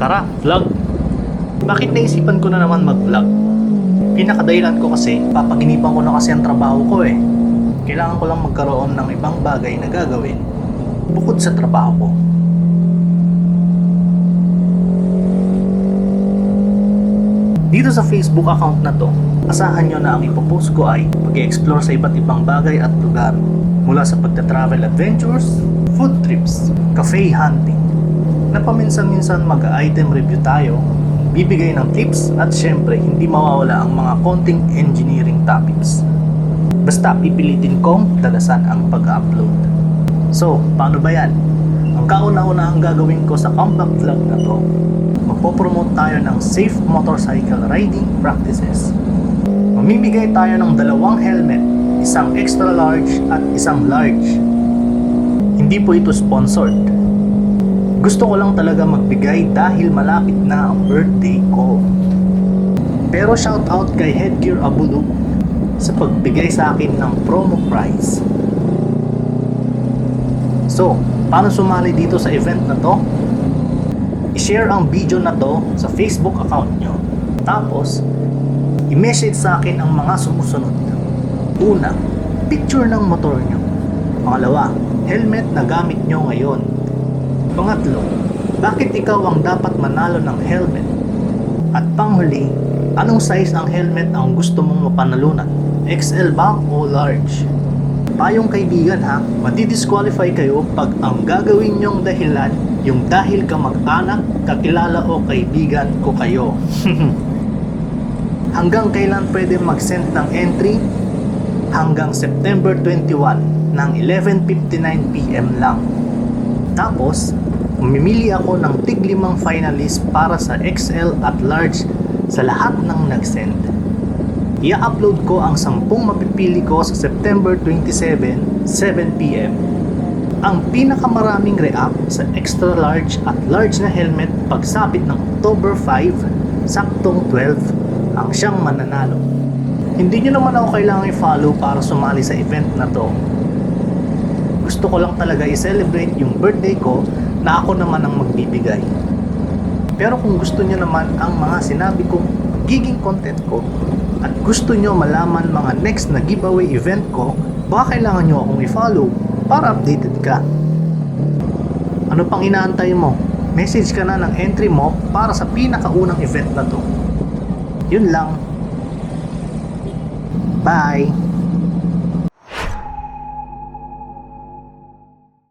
Tara, vlog! Bakit naisipan ko na naman mag-vlog? Pinakadahilan ko kasi, papaginipan ko na kasi ang trabaho ko eh. Kailangan ko lang magkaroon ng ibang bagay na gagawin bukod sa trabaho ko. Dito sa Facebook account na to, asahan nyo na ang ipopost ko ay pag-explore sa iba't ibang bagay at lugar. Mula sa pagta-travel adventures, food trips, cafe hunting, na paminsan-minsan mag-item review tayo, bibigay ng tips at syempre hindi mawawala ang mga konting engineering topics. Basta pipilitin kong dalasan ang pag-upload. So, paano ba yan? Ang kauna-una ang gagawin ko sa comeback vlog na to, magpopromote tayo ng safe motorcycle riding practices. Mamimigay tayo ng 2 helmet, isang extra large at isang large. Hindi po ito sponsored. Gusto ko lang talaga magbigay dahil malapit na ang birthday ko. Pero shout out kay Headgear Abulug sa pagbigay sa akin ng promo price. So, paano sumali dito sa event na to? I-share ang video na to sa Facebook account nyo. Tapos, i-message sa akin ang mga sumusunod. Una, picture ng motor nyo. Pangalawa, helmet na gamit nyo ngayon. Pangatlo, bakit ikaw ang dapat manalo ng helmet? At panghuli, anong size ang helmet ang gusto mong mapanalunan? XL ba o large? Payong kaibigan ha, madi-disqualify kayo pag ang gagawin nyong dahilan yung dahil ka mag-anak, kakilala o kaibigan ko kayo. Hanggang kailan pwede mag-send ng entry? Hanggang September 21 ng 11:59 PM lang. Tapos, mamimili ako ng tig-5 finalist para sa XL at large sa lahat ng nag-send. I-upload ko ang 10 mapipili ko sa September 27, 7 PM. Ang pinakamaraming react sa extra large at large na helmet pagsapit ng October 5, saktong 12, ang siyang mananalo. Hindi nyo naman ako kailangan i-follow para sumali sa event na to. Gusto ko lang talaga i-celebrate yung birthday ko na ako naman ang magbibigay. Pero kung gusto nyo naman ang mga sinabi kong magiging content ko at gusto nyo malaman mga next na giveaway event ko, baka kailangan nyo akong i-follow para updated ka. Ano pang inaantay mo? Message ka na ng entry mo para sa pinakaunang event na to. Yun lang. Bye!